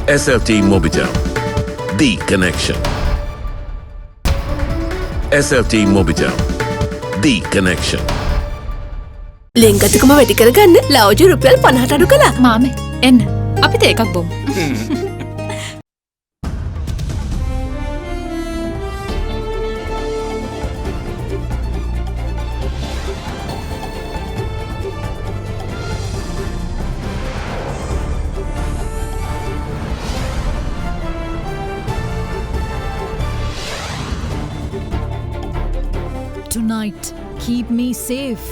SLT Mobitel, the connection. SLT Mobitel, the connection. ලෙන්ගතුකම වැඩි කරගන්න ලව්ජු රුපියල් 50ට අඩු කළා. මාමේ එන්න අපිට එකක් බොමු. Tonight, keep me safe.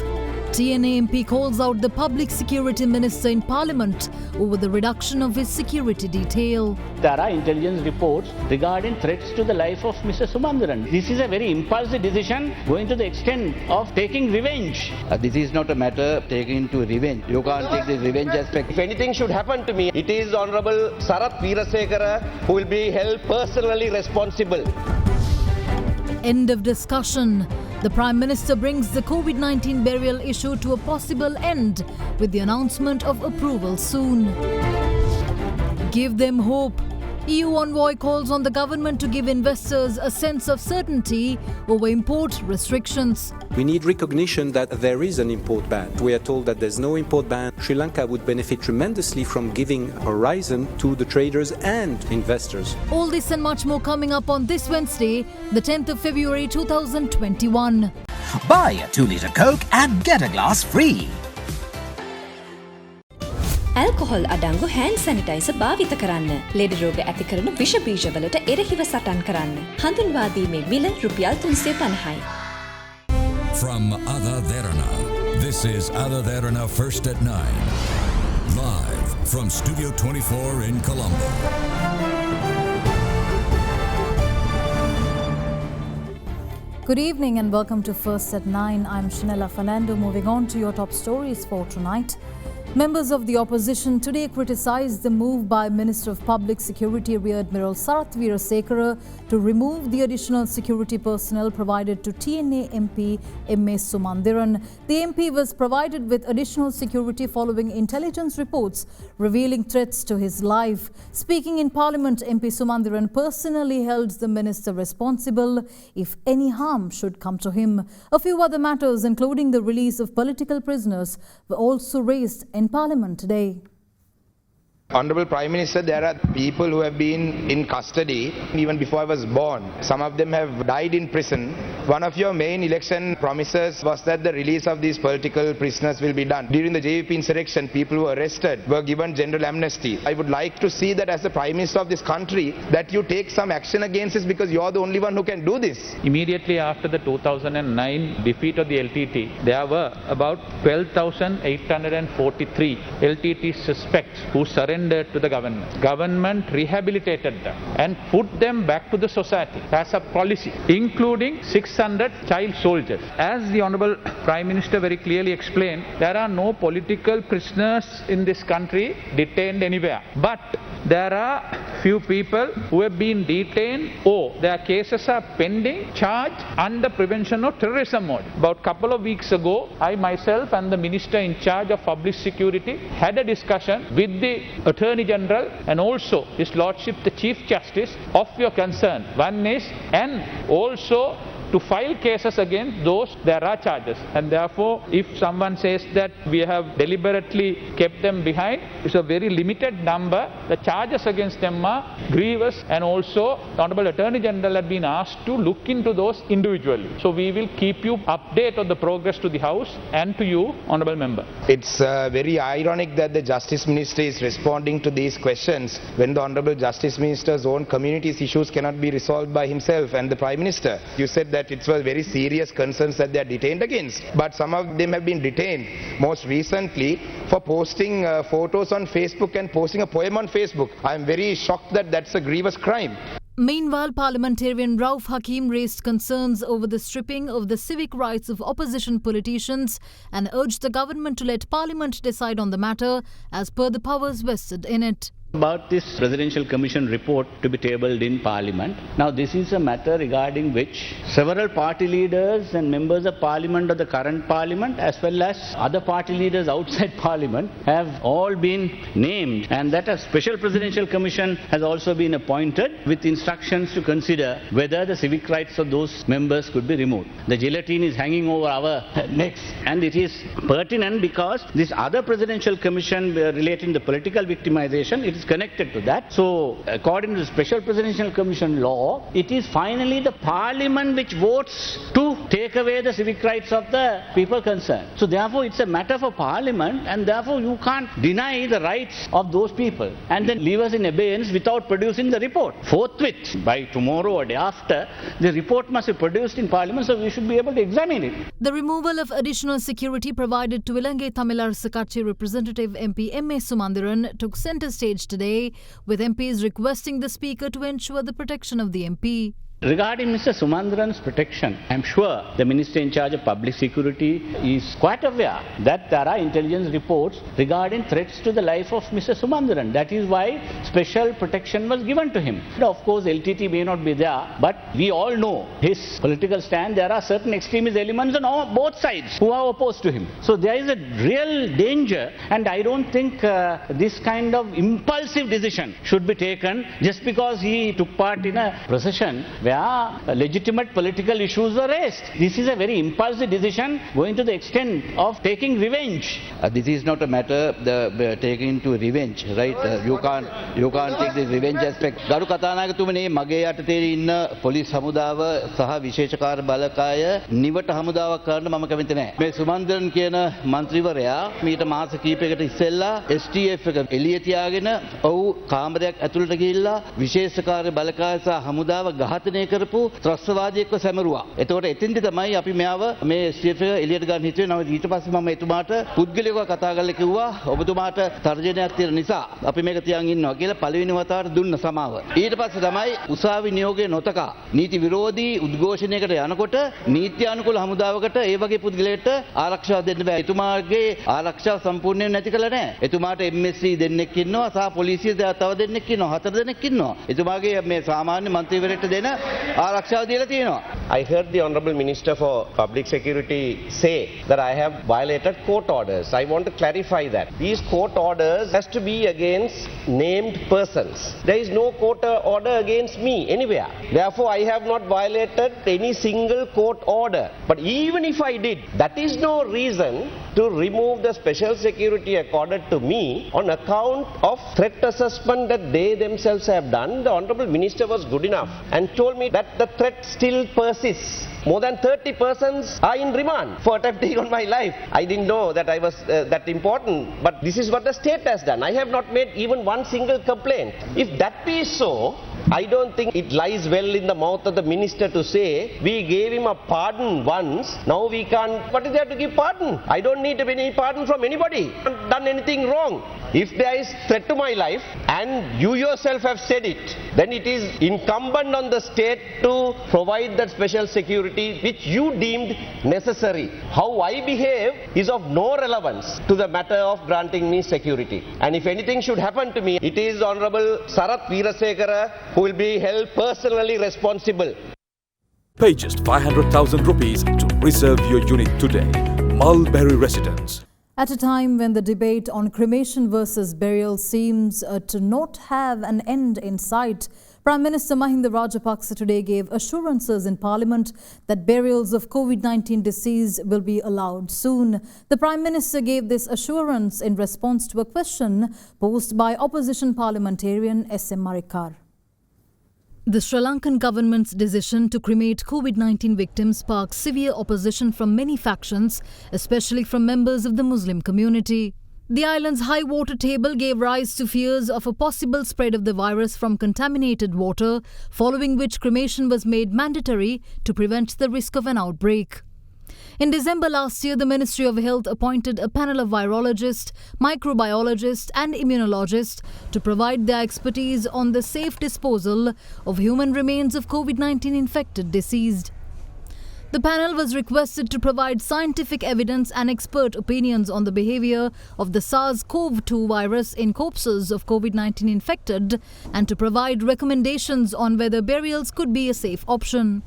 TNA MP calls out the Public Security Minister in Parliament over the reduction of his security detail. There are intelligence reports regarding threats to the life of Mr. Sumandaran. This is a very impulsive decision going to the extent of taking revenge. This is not a matter of taking to revenge. You can't take the revenge aspect. If anything should happen to me, it is Honorable Sarath Veerasekara who will be held personally responsible. End of discussion. The Prime Minister brings the COVID-19 burial issue to a possible end with the announcement of approval soon. Give them hope. EU envoy calls on the government to give investors a sense of certainty over import restrictions. We need recognition that there is an import ban. We are told that there's no import ban. Sri Lanka would benefit tremendously from giving horizon to the traders and investors. All this and much more coming up on this Wednesday, the 10th of February 2021. Buy a 2-litre Coke and get a glass free. Alcohol අඩංගු hand sanitizer භාවිත කරන්න. ලෙඩ රෝග ඇති කරන විෂ බීජවලට එරෙහිව සටන් කරන්න. හඳුන්වා දීමේ මිල රුපියල් 350යි. From AdaDerana, this is AdaDerana First at 9. Live from Studio 24 in Colombo. Good evening and welcome to First at 9. I'm Shanella Fernando. Moving on to your top stories for tonight. Members of the opposition today criticised the move by Minister of Public Security Rear Admiral Sarath Veerasekara to remove the additional security personnel provided to TNA MP M.A. Sumandaran. The MP was provided with additional security following intelligence reports revealing threats to his life. Speaking in Parliament, MP Sumandaran personally held the minister responsible if any harm should come to him. A few other matters, including the release of political prisoners, were also raised in Parliament today. Honorable Prime Minister, there are people who have been in custody even before I was born. Some of them have died in prison. One of your main election promises was that the release of these political prisoners will be done. During the JVP insurrection, people who were arrested were given general amnesty. I would like to see that as the Prime Minister of this country, that you take some action against this because you are the only one who can do this. Immediately after the 2009 defeat of the LTT, there were about 12,843 LTT suspects who surrendered to the government. Government rehabilitated them and put them back to the society as a policy, including 600 child soldiers. As the Honorable Prime Minister very clearly explained, there are no political prisoners in this country detained anywhere. But there are few people who have been detained or their cases are pending, charged under prevention of terrorism mode. About a couple of weeks ago, I myself and the Minister in charge of Public Security had a discussion with the Attorney General and also His Lordship the Chief Justice of your concern. One is, and also to file cases against those there are charges, and therefore if someone says that we have deliberately kept them behind, it's a very limited number. The charges against them are grievous, and also the Honorable Attorney General had been asked to look into those individually. So we will keep you updated on the progress to the House and to you, Honorable Member. It's very ironic that the Justice Minister is responding to these questions when the Honorable Justice Minister's own community's issues cannot be resolved by himself and the Prime Minister. You said that it was very serious concerns that they are detained against, but some of them have been detained most recently for posting photos on Facebook and posting a poem on Facebook. I am very shocked that that's a grievous crime. Meanwhile, parliamentarian Rauf Hakim raised concerns over the stripping of the civic rights of opposition politicians and urged the government to let Parliament decide on the matter as per the powers vested in it. about this Presidential Commission report to be tabled in Parliament. Now this is a matter regarding which several party leaders and members of Parliament of the current Parliament as well as other party leaders outside Parliament have all been named, and that a special Presidential Commission has also been appointed with instructions to consider whether the civic rights of those members could be removed. The guillotine is hanging over our necks, and it is pertinent because this other Presidential Commission relating to political victimization, it is connected to that. So according to the Special Presidential Commission law, it is finally the Parliament which votes to take away the civic rights of the people concerned. So therefore it's a matter for Parliament, and therefore you can't deny the rights of those people and then leave us in abeyance without producing the report. Forthwith, by tomorrow or day after, the report must be produced in Parliament, so we should be able to examine it. The removal of additional security provided to Ilangai Tamil Arasu Katchi Representative MP M.A. Sumandaran took centre stage today, with MPs requesting the Speaker to ensure the protection of the MP. Regarding Mr. Sumandaran's protection, I am sure the Minister in charge of Public Security is quite aware that there are intelligence reports regarding threats to the life of Mr. Sumandaran. That is why special protection was given to him. Of course, LTT may not be there, but we all know his political stand. There are certain extremist elements on both sides who are opposed to him. So there is a real danger, and I don't think this kind of impulsive decision should be taken just because he took part in a procession where legitimate political issues were raised. This is a very impulsive decision going to the extent of taking revenge. This is not a matter taking to revenge, right? You can't take the revenge aspect. ගරු කතානායකතුමනි, මගේ යටතේ ඉන්න police හමුදාව සහ විශේෂකාර බලකාය නිවට හමුදාවක් කරන්න මම කැමති නැහැ. මේ සුමන්දරන් කියන മന്ത്രിවරයා මීට මාස කිහිපයකට ඉස්සෙල්ලා STF එක එළිය තියාගෙන ඔව් කාමරයක් ඇතුළට ගිහිල්ලා විශේෂකාර බලකාය සහ හමුදාව ඝාතනය කරපු ත්‍රස්තවාදියෙක්ව සැමරුවා. එතකොට එතින්දි තමයි අපි මෙයාව මේ STF එක එළියට ගන්න හිතුවේ. නමුත් ඊට පස්සේ මම එතුමාට පුද්ගලිකව කතා කරලා කිව්වා ඔබතුමාට තර්ජනයක් තියෙන නිසා අපි මේක තියන් ඉන්නවා කියලා පළවෙනි වතාවට දුන්න සමාව. ඊට පස්සේ තමයි උසාවි නියෝගය නොතකා නීති විරෝධී උද්ඝෝෂණයකට යනකොට නීත්‍යානුකූල හමුදාවකට ඒ වගේ පුද්ගලයෙක්ට ආරක්ෂාව දෙන්න බෑ. එතුමාගේ ආරක්ෂාව සම්පූර්ණයෙන් නැති කළා නෑ. එතුමාට MSC දෙන්නෙක් ඉන්නවා සහ පොලිසිය තව දෙන්නෙක් ඉන්නවා. 4 දෙනෙක් ඉන්නවා. එතුමාගේ මේ සාමාන්‍ය മന്ത്രിවරයෙක්ට දෙන ආරක්ෂාව දීලා තියෙනවා. I heard the Honourable Minister for Public Security say that I have violated court orders. I want to clarify that. These court orders has to be against named persons. There is no court order against me anywhere. Therefore, I have not violated any single court order. But even if I did, that is no reason to remove the special security accorded to me on account of threat assessment that they themselves have done. The Honourable Minister was good enough and told me that the threat still persists. More than 30 persons are in remand for attempting on my life. I didn't know that I was that important, but this is what the state has done. I have not made even one single complaint. If that be so, I don't think it lies well in the mouth of the minister to say, we gave him a pardon once, now we can't. What is there to give pardon? I don't need any pardon from anybody. I haven't done anything wrong. If there is threat to my life, and you yourself have said it, then it is incumbent on the state to provide that special security which you deemed necessary. How I behave is of no relevance to the matter of granting me security. And if anything should happen to me, it is Honourable Sarath Veerasekara who will be held personally responsible. Pay just 500,000 rupees to reserve your unit today. Mulberry Residence. At a time when the debate on cremation versus burial seems to not have an end in sight, Prime Minister Mahinda Rajapaksa today gave assurances in Parliament that burials of COVID-19 deceased will be allowed soon. The Prime Minister gave this assurance in response to a question posed by opposition parliamentarian S.M. Marikar. The Sri Lankan government's decision to cremate COVID-19 victims sparked severe opposition from many factions, especially from members of the Muslim community. The island's high water table gave rise to fears of a possible spread of the virus from contaminated water, following which cremation was made mandatory to prevent the risk of an outbreak. In December last year, the Ministry of Health appointed a panel of virologists, microbiologists and immunologists to provide their expertise on the safe disposal of human remains of COVID-19 infected deceased. The panel was requested to provide scientific evidence and expert opinions on the behavior of the SARS-CoV-2 virus in corpses of COVID-19 infected and to provide recommendations on whether burials could be a safe option.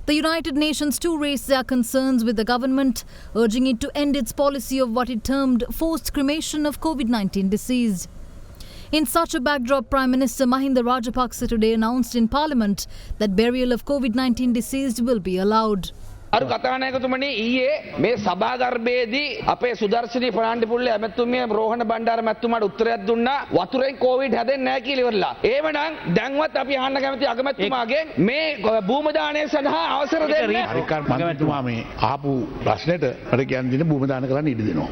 The United Nations too raised their concerns with the government, urging it to end its policy of what it termed forced cremation of COVID-19 deceased. In such a backdrop, Prime Minister Mahinda Rajapaksa today announced in Parliament that burial of COVID-19 deceased will be allowed. අරු කතානායකතුමනි ඊයේ මේ සභාගර්භයේදී අපේ සුදර්ශනී ප්‍රනාන්දුපුල්ලේ ඇමතුමිය රෝහණ බණ්ඩාර මැතිතුමාට උත්තරයක් දුන්නා වතුරෙන් Covid හැදෙන්නේ නැහැ කියලා ඉවරලා. එහෙමනම් දැන්වත් අපි අහන්න කැමති අගමැතිතුමාගෙන් මේ භූම දානය සඳහා අවසර දෙන්න. අගමැතිතුමා මේ ආපු ප්‍රශ්නෙට මට කියන්න දෙන්න භූම දාන කරන්න ඉඩ දෙනවා.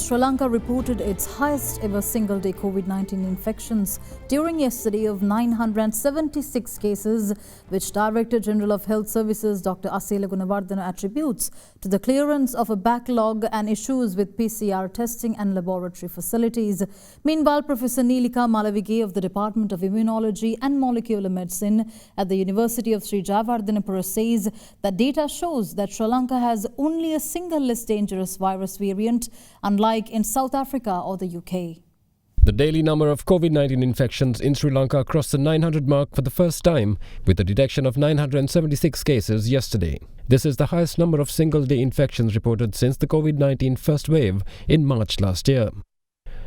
Sri Lanka reported its highest ever single-day COVID-19 infections during yesterday of 976 cases, which Director General of Health Services Dr. Asela Gunawardena attributes to the clearance of a backlog and issues with PCR testing and laboratory facilities. Meanwhile, Professor N.K.D.K.I Malavige of the Department of Immunology and Molecular Medicine at the University of Sri RANATUNGA says that data shows that Sri Lanka has only a single less dangerous virus variant, unlike in South Africa or the UK. The daily number of COVID-19 infections in Sri Lanka crossed the 900 mark for the first time, with a detection of 976 cases yesterday. This is the highest number of single-day infections reported since the COVID-19 first wave in March last year.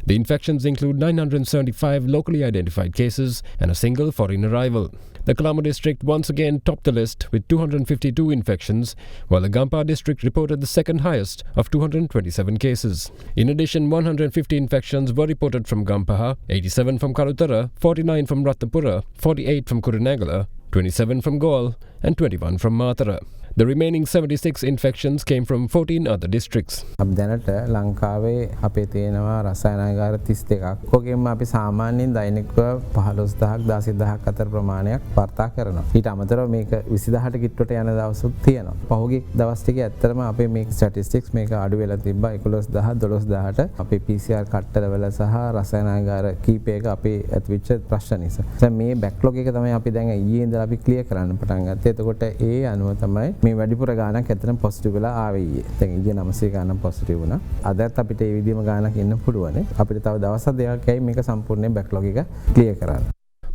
The infections include 975 locally identified cases and a single foreign arrival. The Colombo district once again topped the list with 252 infections, while the Gampa district reported the second highest of 227 cases. In addition, 150 infections were reported from Gampaha, 87 from Kalutara, 49 from Ratnapura, 48 from Kurunegala, 27 from Galle and 21 from Matara. The remaining 76 infections came from 14 other districts. අපි දැනට ලංකාවේ අපේ තියෙනවා රසායනාගාර 32ක්. කොගෙම අපි සාමාන්‍යයෙන් දෛනිකව 15000ක් 16000ක් අතර ප්‍රමාණයක් වර්තා කරනවා. ඊට අමතරව මේක 20000ට කිට්ටුවට යන දවසුත් තියෙනවා. පහුගිය දවස් ටිකේ ඇත්තටම අපේ මේ ස්ටැටිස්ටික්ස් මේක අඩු වෙලා තිබ්බා 11000 12000ට. අපි PCR කට්ටරවල සහ රසායනාගාර කීපයක අපි ඇතිවෙච්ච ප්‍රශ්න නිසා. දැන් මේ බැක්ලොග් එක තමයි අපි දැන් ඊයේ ඉඳලා අපි ක්ලියර් කරන්න පටන් ගත්තේ. එතකොට ඒ අනුව තමයි මේ වැඩිපුර ගානක් ඇත්තටම පොසිටිව් වෙලා ආවේ ඊයේ. දැන් ඊයේ 900 ගානක් පොසිටිව් වුණා. අදත් අපිට ඒ විදිහම ගානක් එන්න පුළුවන්. අපිට තව දවස් දෙකක් යයි මේක සම්පූර්ණයෙන් බැක්ලොග් එක ක්ලියර් කරන්න.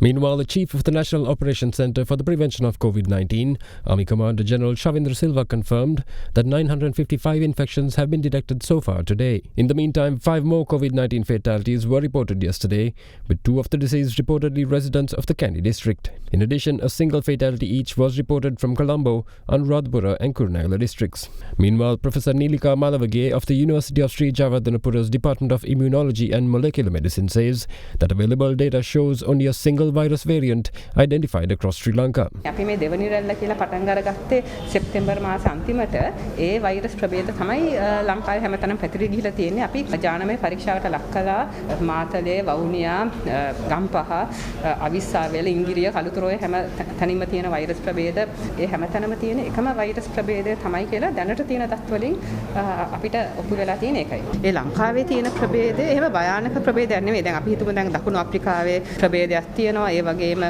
Meanwhile, the chief of the National Operations Centre for the Prevention of COVID-19, Army Commander General Shavindra Silva, confirmed that 955 infections have been detected so far today. In the meantime, 5 more COVID-19 fatalities were reported yesterday, with 2 of the deceased reportedly residents of the KANDY district. In addition, a single fatality each was reported from Colombo, ANURADHAPURA and KURUNEGALA districts. Meanwhile, Professor N.K.D.K.I Malavige of the University of Sri RANATUNGA's Department of Immunology and Molecular Medicine says that available data shows only a single virus variant identified across Sri Lanka. අපි මේ දෙවනි රැල්ල කියලා පටන් අරගත්තේ සෙප්තැම්බර් මාස අන්තිමට ඒ virus ප්‍රභේද තමයි ලංකාවේ හැමතැනම පැතිරී ගිහිලා තියෙන්නේ. අපි ජානමය පරීක්ෂාවට ලක් කළා මාතලේ, වවුනියා, ගම්පහ, අවිස්සාවේල, ඉංගිරිය, කළුතරෝය හැම තැනින්ම තියෙන වෛරස් ප්‍රභේද ඒ හැමතැනම තියෙන එකම වෛරස් ප්‍රභේදය තමයි කියලා දැනට තියෙන තත් වලින් අපිට ඔප්පු වෙලා තියෙන එකයි. ඒ ලංකාවේ තියෙන ප්‍රභේදය එහෙම භයානක ප්‍රභේදයක් නෙමෙයි. දැන් අපි හිතමු දැන් දකුණු අප්‍රිකාවේ ප්‍රභේදයක් තියෙනවා. ඒ වගේම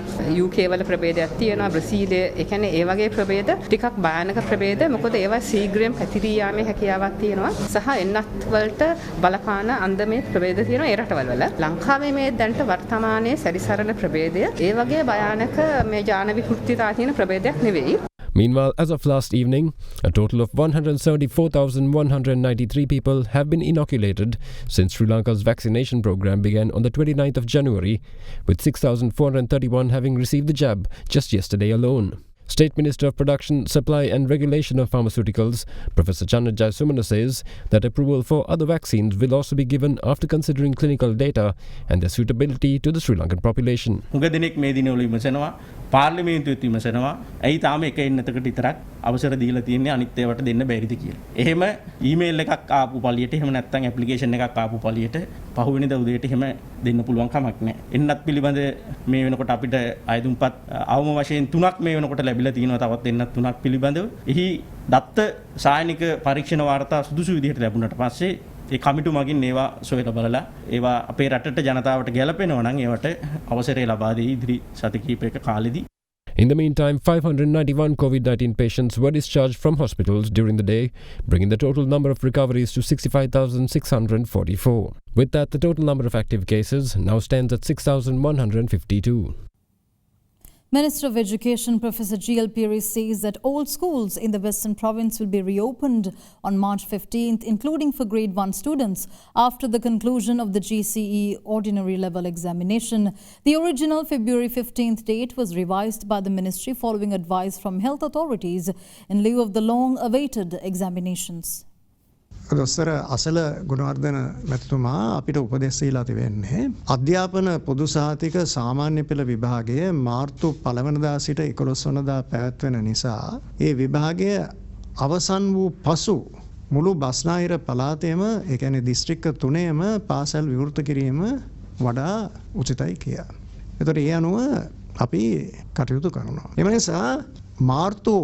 UK වල ප්‍රභේදයක් තියෙනවා. බ්‍රසීලයේ ඒ කියන්නේ ඒ වගේ ප්‍රභේද ටිකක් භයානක ප්‍රභේද. මොකද ඒවා ශීඝ්‍රයෙන් පැතිරී යාමේ හැකියාවක් තියෙනවා. සහ එන්නත් වලට බලපාන අන්දමේ ප්‍රභේද තියෙනවා ඒ රටවල් වල. ලංකාවේ මේ දැනට වර්තමානයේ සැරිසරන ප්‍රභේදය ඒ වගේ භයානක මේ ජාන විකෘතිතා තියෙන ප්‍රභේදයක් නෙවෙයි. Meanwhile, as of last evening, a total of 174,193 people have been inoculated since Sri Lanka's vaccination program began on the 29th of January, with 6,431 having received the jab just yesterday alone. State Minister of Production, Supply and Regulation of Pharmaceuticals, Professor Channa Jayasumana says that approval for other vaccines will also be given after considering clinical data and their suitability to the Sri Lankan population. පාර්ලිමේන්තුවෙත් විමසනවා ඇයි තාම එක එන්නතකට විතරක් අවසර දීලා තියන්නේ අනිත් ඒවාට දෙන්න බැරිද කියලා. එහෙම ඊමේල් එකක් ආපු පළියට එහෙම නැත්නම් ඇප්ලිකේෂන් එකක් ආපු පළියට පහුවෙනිදා උදේට එහෙම දෙන්න පුළුවන් කමක් නැහැ. එන්නත් පිළිබඳ මේ වෙනකොට අපිට අයදුම්පත් අවම වශයෙන් 3ක් මේ වෙනකොට ලැබිලා තියෙනවා. තවත් එන්නත් 3ක් පිළිබඳව. එහි දත්ත සායනික පරීක්ෂණ වාර්තා සුදුසු විදිහට ලැබුණාට පස්සේ ඒ කමිටු මගින් ඒවා සොයලා බලලා ඒවා අපේ රටට ජනතාවට ගැලපෙනවා නම් ඒවට අවසරය ලබා දෙයි ඉදිරි සති කිහිපයක කාලෙදී. In the meantime, 591 COVID-19 patients were discharged from hospitals during the day, bringing the total number of recoveries to 65,644. With that, the total number of active cases now stands at 6,152. Minister of Education Professor G.L. Piri says that all schools in the Western Province will be reopened on March 15th, including for Grade 1 students, after the conclusion of the GCE Ordinary Level Examination. The original February 15th date was revised by the Ministry following advice from health authorities in lieu of the long-awaited examinations. දොස්තර අසල ගුණවර්ධන මැතිතුමා අපිට උපදෙස් දීලා තිබෙන්නේ අධ්‍යාපන පොදු සහතික සාමාන්‍ය පෙළ විභාගය මාර්තු 1 වෙනිදා සිට 11 වෙනිදා පැවැත්වෙන නිසා ඒ විභාගය අවසන් වූ පසු මුළු බස්නාහිර පළාතේම ඒ කියන්නේ දිස්ත්‍රික්ක 3ේම පාසල් විවෘත කිරීම වඩා උචිතයි කියලා. ඒතර ඒ අනුව අපි කටයුතු කරනවා. එම නිසා මාර්තු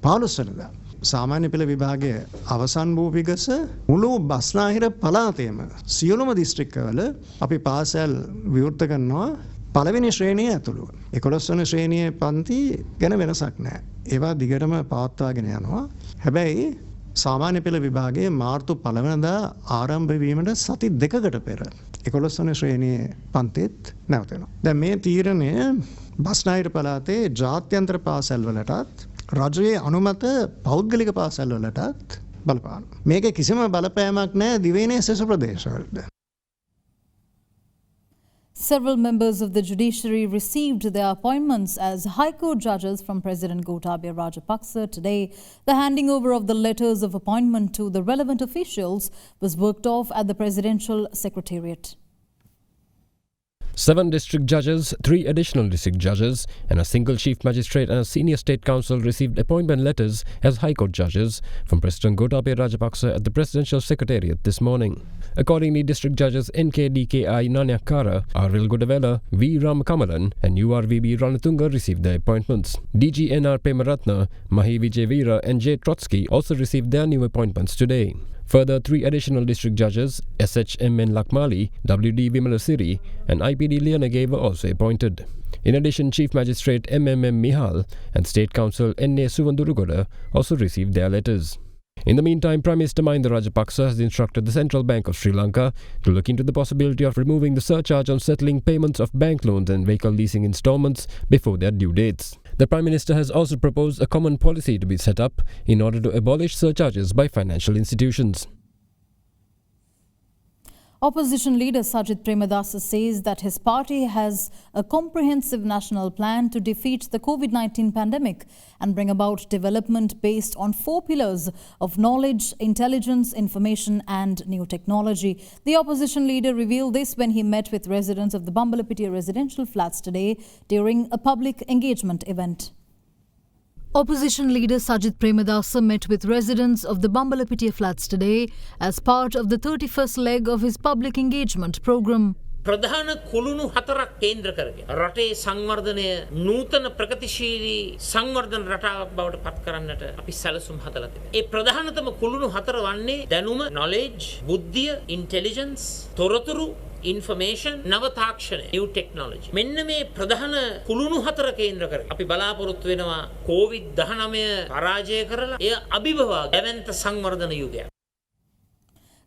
15 වෙනිදා සාමාන්‍ය පෙළ විභාගයේ අවසන් වූ විගස මුළු බස්නාහිර පළාතේම සියලුම දිස්ත්‍රික්කවල අපි පාසල් විවෘත කරනවා පළවෙනි ශ්‍රේණිය ඇතුළු 11 වෙනි ශ්‍රේණියේ පන්ති ගැන වෙනසක් නැහැ. ඒවා දිගටම පවත්වාගෙන යනවා. හැබැයි සාමාන්‍ය පෙළ විභාගයේ මාර්තු 1 වෙනිදා ආරම්භ වීමට සති දෙකකට පෙර 11 වෙනි ශ්‍රේණියේ පන්තිත් නැවතෙනවා. දැන් මේ තීරණය බස්නාහිර පළාතේ ජාත්‍යන්තර පාසල් වලටත් රජයේ අනුමත පෞද්ගලික පාසල් වලටත් බලපාන. මේක කිසිම බලපෑමක් නැහැ දිවයිනේ සෙසු ප්‍රදේශවලට. Several members of the judiciary received their appointments as High Court judges from President Gotabaya Rajapaksa today. The handing over of the letters of appointment to the relevant officials was worked off at the Presidential Secretariat. 7 district judges, 3 additional district judges, and a single chief magistrate and a senior state counsel received appointment letters as High Court judges from President Gotabaya Rajapaksa at the Presidential Secretariat this morning. Accordingly, district judges N.K.D.K.I, NANAYAKKARA, R.L. GODAWELA, V. RAMAKAMALAN, and U.R.V.B. RANATUNGA received their appointments. D.G.N.R. PREMARATHNA, MAHEE WIJEWEERA, and J. TROTSKY also received their new appointments today. Further, 3 additional district judges, S.H.M.N. Lakmali, W.D. Vimalasiri, and I.P.D. Liyanage were also appointed. In addition, Chief Magistrate M.M.M. Mihal and State Counsel N.A. Suvandurugoda also received their letters. In the meantime, Prime Minister Mahinda Rajapaksa has instructed the Central Bank of Sri Lanka to look into the possibility of removing the surcharge on settling payments of bank loans and vehicle leasing installments before their due dates. The Prime Minister has also proposed a common policy to be set up in order to abolish surcharges by financial institutions. Opposition leader Sajith Premadasa says that his party has a comprehensive national plan to defeat the COVID-19 pandemic and bring about development based on 4 pillars of knowledge, intelligence, information and new technology. The opposition leader revealed this when he met with residents of the Bambalapitiya residential flats today during a public engagement event. Opposition leader Sajith Premadasa met with residents of the Bambalapitiya flats today as part of the 31st leg of his public engagement program. ප්‍රධාන කුළුණු 4ක් කේන්ද්‍ර කරගෙන රටේ සංවර්ධනය නූතන ප්‍රගතිශීලී සංවර්ධන රටාවක් බවට පත් කරන්නට අපි සැලසුම් හදලා තිබෙනවා. ඒ ප්‍රධානතම කුළුණු 4 වන්නේ දැනුම, knowledge, බුද්ධිය, intelligence, තොරතුරු, information, නව තාක්ෂණය, new technology. මෙන්න මේ ප්‍රධාන කුළුණු 4 කේන්ද්‍ර කරගෙන අපි බලාපොරොත්තු වෙනවා COVID-19 පරාජය කරලා එය අභිභව දැවැන්ත සංවර්ධන යුගයක්.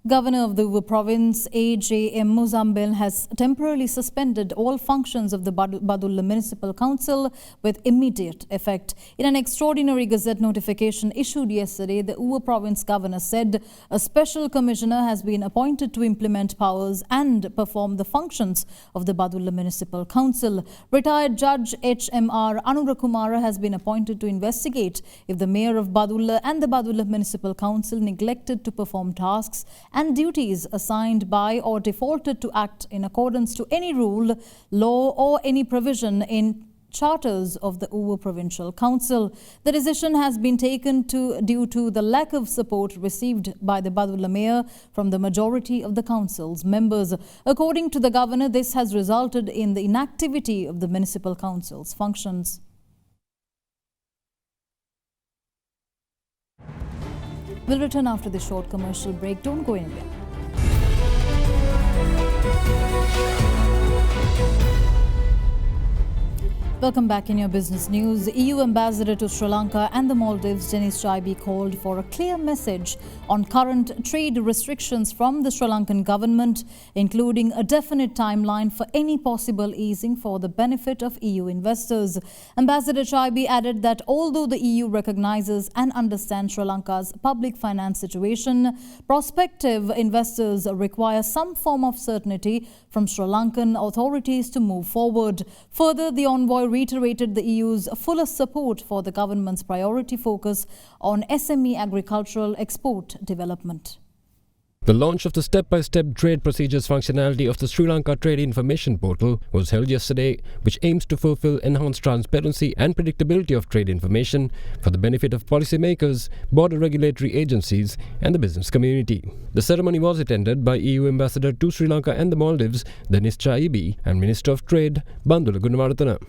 Governor of the U.R.V.B province, A.J.M. Muzambil, has temporarily suspended all functions of the BADULLA Municipal Council with immediate effect. In an extraordinary Gazette notification issued yesterday, the U.R.V.B province governor said a special commissioner has been appointed to implement powers and perform the functions of the BADULLA Municipal Council. Retired Judge H.M.R. Anurakumara has been appointed to investigate if the mayor of BADULLA and the BADULLA Municipal Council neglected to perform tasks and duties assigned by or defaulted to act in accordance to any rule, law or any provision in charters of the U.R.V.B Provincial Council. The decision has been taken due to the lack of support received by the BADULLA mayor from the majority of the council's members. According to the governor, this has resulted in the inactivity of the municipal council's functions. We'll return after this short commercial break. Don't go anywhere. Welcome back in your business news. EU Ambassador to Sri Lanka and the Maldives, D.G.N.R, called for a clear message on current trade restrictions from the Sri Lankan government, including a definite timeline for any possible easing for the benefit of EU investors. Ambassador D.G.N.R added that although the EU recognizes and understands Sri Lanka's public finance situation, prospective investors require some form of certainty from Sri Lankan authorities to move forward. Further, the envoy reiterated the EU's fullest support for the government's priority focus on SME agricultural export development. The launch of the step-by-step trade procedures functionality of the Sri Lanka Trade Information Portal was held yesterday, which aims to fulfill enhanced transparency and predictability of trade information for the benefit of policymakers, border regulatory agencies and the business community. The ceremony was attended by EU Ambassador to Sri Lanka and the Maldives, D.G.N.R, and Minister of Trade, BADULLA.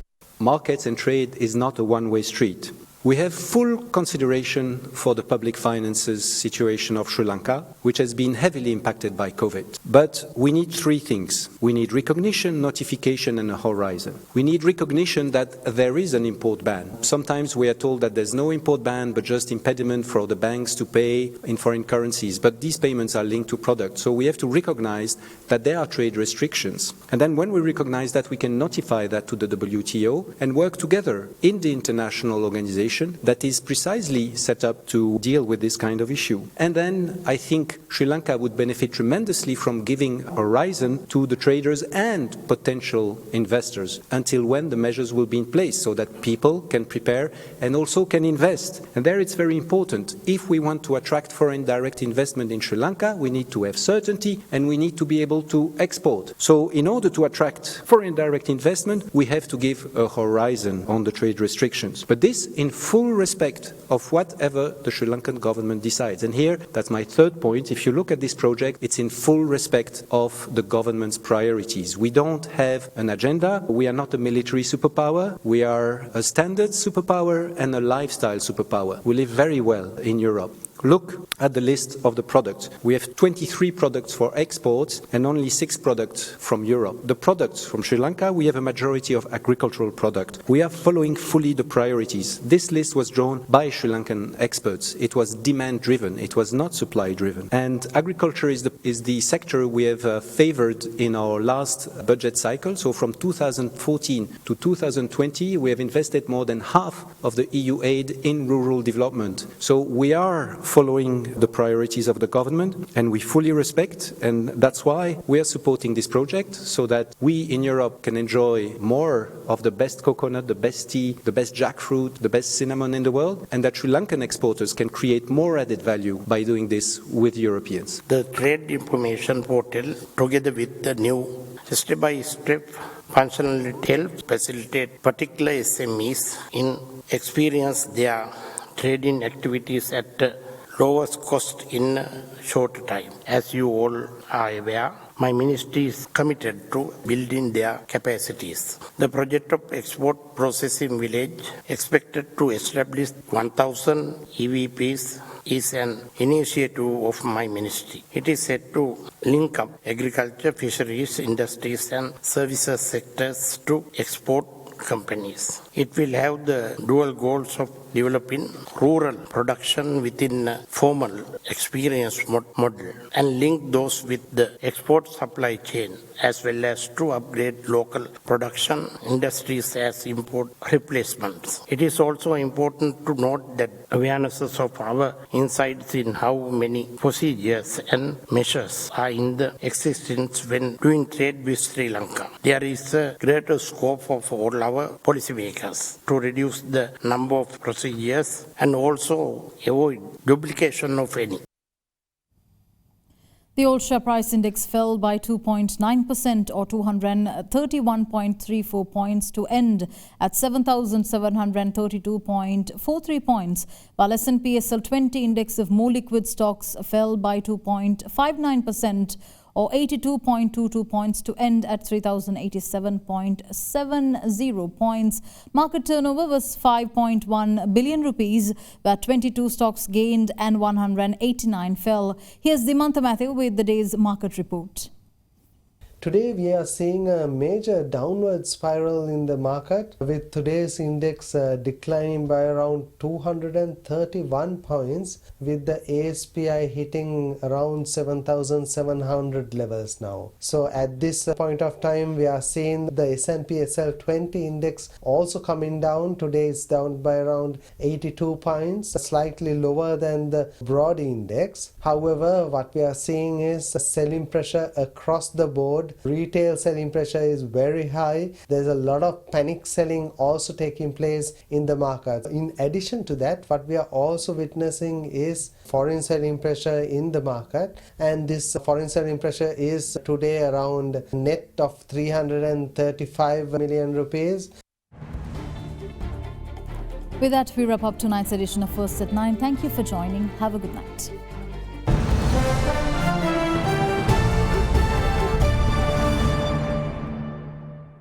Markets and trade is not a one-way street. We have full consideration for the public finances situation of Sri Lanka, which has been heavily impacted by COVID. But we need three things. We need recognition, notification and a horizon. We need recognition that there is an import ban. Sometimes we are told that there's no import ban, but just impediment for the banks to pay in foreign currencies. But these payments are linked to products. So we have to recognize that there are trade restrictions. And then when we recognize that, we can notify that to the WTO and work together in the international organization that is precisely set up to deal with this kind of issue. And then I think Sri Lanka would benefit tremendously from giving a horizon to the traders and potential investors until when the measures will be in place so that people can prepare and also can invest. And there it's very important. If we want to attract foreign direct investment in Sri Lanka, we need to have certainty and we need to be able to export. So in order to attract foreign direct investment, we have to give a horizon on the trade restrictions. But this in full respect of whatever the Sri Lankan government decides. And here, that's my third point. If you look at this project, it's in full respect of the government's priorities. We don't have an agenda. We are not a military superpower. We are a standard superpower and a lifestyle superpower. We live very well in Europe. Look at the list of the products. We have 23 products for exports and only 6 products from Europe. The products from Sri Lanka, we have a majority of agricultural products. We are following fully the priorities. This list was drawn by Sri Lankan experts. It was demand-driven. It was not supply-driven. And agriculture is the sector we have favored in our last budget cycle. So from 2014 to 2020, we have invested more than half of the EU aid in rural development. So we are following the priorities of the government and we fully respect, and that's why we are supporting this project so that we in Europe can enjoy more of the best coconut, the best tea, the best jackfruit, the best cinnamon in the world, and that Sri Lankan exporters can create more added value by doing this with Europeans. The Trade Information Portal, together with the new step-by-step functionality, helps facilitate particular SMEs in experience their trading activities at lowest cost in a short time. As you all are aware, my ministry is committed to building their capacities. The project of Export Processing Village, expected to establish 1,000 EVPs, is an initiative of my ministry. It is set to link up agriculture, fisheries, industries and services sectors to export companies. It will have the dual goals of developing rural production within a formal experience model and link those with the export supply chain, as well as to upgrade local production industries as import replacements. It is also important to note that awarenesses of our insights in how many procedures and measures are in the existence when doing trade with Sri Lanka. There is a greater scope for all our policymakers to reduce the number of procedures and also avoid duplication of any. The old share price index fell by 2.9% or 231.34 points to end at 7,732.43 points, while S&P SL 20 index of more liquid stocks fell by 2.59% or 82.22 points to end at 3,087.70 points. Market turnover was 5.1 billion rupees, where 22 stocks gained and 189 fell. Here's Dimantha Matthew with the day's market report. Today we are seeing a major downward spiral in the market, with today's index declining by around 231 points, with the ASPI hitting around 7,700 levels now. So at this point of time we are seeing the S&P SL 20 index also coming down. Today it's down by around 82 points, slightly lower than the broad index. However, what we are seeing is selling pressure across the board. Retail selling pressure is very high. There's a lot of panic selling also taking place in the market. In addition to that, what we are also witnessing is foreign selling pressure in the market, and this foreign selling pressure is today around net of 335 million rupees. With that, we wrap up tonight's edition of First at 9. Thank you for joining. Have a good night.